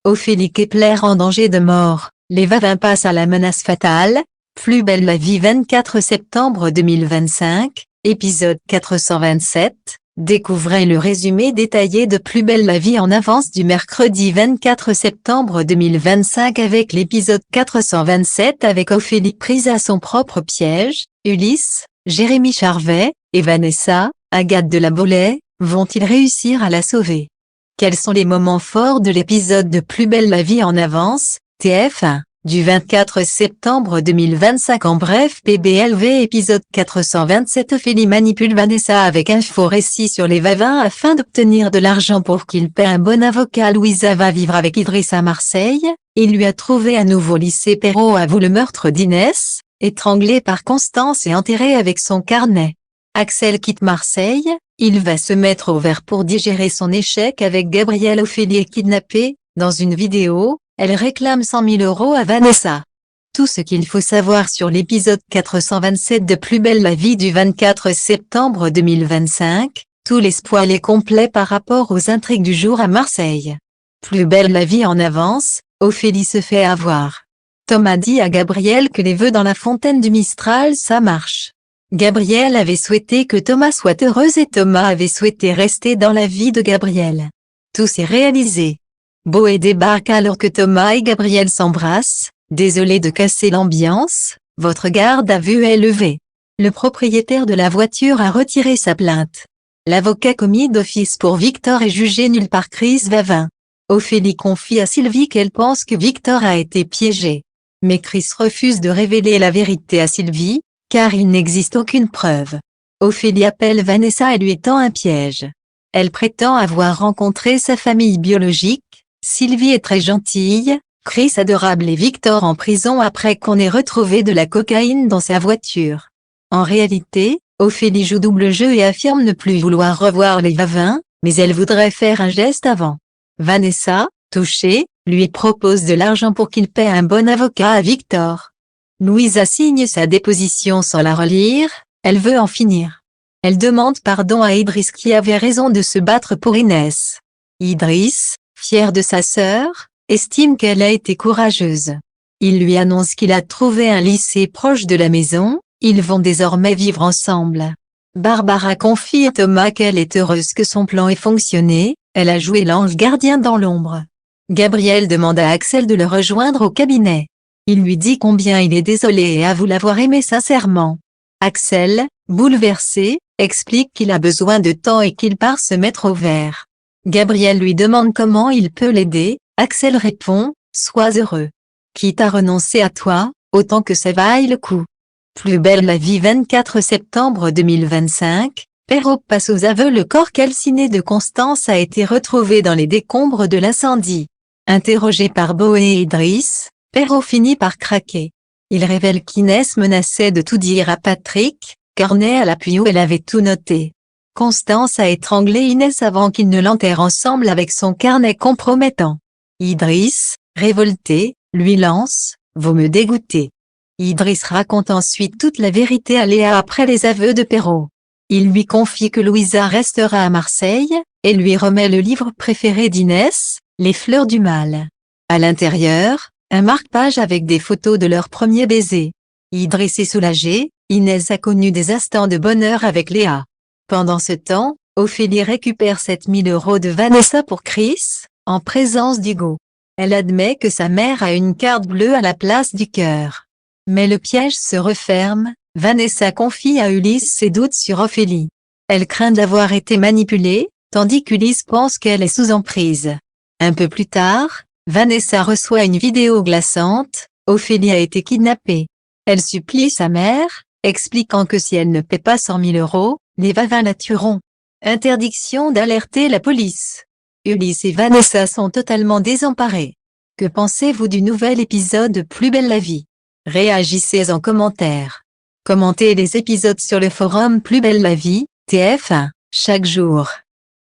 Ophélie Kepler en danger de mort, les Vavin passent à la menace fatale. Plus belle la vie 24 septembre 2025, épisode 427. Découvrez le résumé détaillé de Plus belle la vie en avance du mercredi 24 septembre 2025 avec l'épisode 427 avec Ophélie prise à son propre piège. Ulysse, Jérémy Charvet et Vanessa, Agathe de la Bollée, vont-ils réussir à la sauver? Quels sont les moments forts de l'épisode de Plus belle la vie en avance, TF1, du 24 septembre 2025 en bref PBLV épisode 427 Ophélie manipule Vanessa avec un faux récit sur les Vavin afin d'obtenir de l'argent pour qu'il paie un bon avocat. Louisa va vivre avec Idriss à Marseille, il lui a trouvé un nouveau lycée. Perrault avoue le meurtre d'Inès, étranglée par Constance et enterrée avec son carnet. Axel quitte Marseille, il va se mettre au vert pour digérer son échec avec Gabriel. Ophélie est kidnappée, dans une vidéo, elle réclame 100 000 € à Vanessa. Tout ce qu'il faut savoir sur l'épisode 427 de Plus belle la vie du 24 septembre 2025, tout l'espoir est complet par rapport aux intrigues du jour à Marseille. Plus belle la vie en avance, Ophélie se fait avoir. Thomas dit à Gabriel que les vœux dans la fontaine du Mistral ça marche. Gabriel avait souhaité que Thomas soit heureuse et Thomas avait souhaité rester dans la vie de Gabriel. Tout s'est réalisé. Boé débarque alors que Thomas et Gabriel s'embrassent. Désolé de casser l'ambiance, votre garde à vue est levée. Le propriétaire de la voiture a retiré sa plainte. L'avocat commis d'office pour Victor est jugé nul par Chris Vavin. Ophélie confie à Sylvie qu'elle pense que Victor a été piégé. Mais Chris refuse de révéler la vérité à Sylvie, car il n'existe aucune preuve. Ophélie appelle Vanessa et lui tend un piège. Elle prétend avoir rencontré sa famille biologique. Sylvie est très gentille, Chris adorable et Victor en prison après qu'on ait retrouvé de la cocaïne dans sa voiture. En réalité, Ophélie joue double jeu et affirme ne plus vouloir revoir les Vavin, mais elle voudrait faire un geste avant. Vanessa, touchée, lui propose de l'argent pour qu'il paie un bon avocat à Victor. Louisa signe sa déposition sans la relire, elle veut en finir. Elle demande pardon à Idriss qui avait raison de se battre pour Inès. Idriss, fier de sa sœur, estime qu'elle a été courageuse. Il lui annonce qu'il a trouvé un lycée proche de la maison, ils vont désormais vivre ensemble. Barbara confie à Thomas qu'elle est heureuse que son plan ait fonctionné, elle a joué l'ange gardien dans l'ombre. Gabriel demande à Axel de le rejoindre au cabinet. Il lui dit combien il est désolé et avoue l'avoir aimé sincèrement. Axel, bouleversé, explique qu'il a besoin de temps et qu'il part se mettre au vert. Gabriel lui demande comment il peut l'aider, Axel répond, sois heureux. Quitte à renoncer à toi, autant que ça vaille le coup. Plus belle la vie 24 septembre 2025, Perrault passe aux aveux. Le corps calciné de Constance a été retrouvé dans les décombres de l'incendie. Interrogé par Boé et Idriss, Perrault finit par craquer. Il révèle qu'Inès menaçait de tout dire à Patrick, cornet à l'appui où elle avait tout noté. Constance a étranglé Inès avant qu'ils ne l'enterrent ensemble avec son carnet compromettant. Idriss, révolté, lui lance « Vous me dégoûtez ». Idriss raconte ensuite toute la vérité à Léa après les aveux de Perrault. Il lui confie que Louisa restera à Marseille, et lui remet le livre préféré d'Inès, Les fleurs du mal. À l'intérieur, un marque-page avec des photos de leur premier baiser. Idriss est soulagé, Inès a connu des instants de bonheur avec Léa. Pendant ce temps, Ophélie récupère 7 000 € de Vanessa pour Chris, en présence d'Hugo. Elle admet que sa mère a une carte bleue à la place du cœur. Mais le piège se referme, Vanessa confie à Ulysse ses doutes sur Ophélie. Elle craint d'avoir été manipulée, tandis qu'Ulysse pense qu'elle est sous emprise. Un peu plus tard, Vanessa reçoit une vidéo glaçante, Ophélie a été kidnappée. Elle supplie sa mère, expliquant que si elle ne paie pas 100 000 €, les Vavin la tueront. Interdiction d'alerter la police. Ulysse et Vanessa sont totalement désemparés. Que pensez-vous du nouvel épisode de Plus belle la vie? Réagissez en commentaire. Commentez les épisodes sur le forum Plus belle la vie, TF1, chaque jour.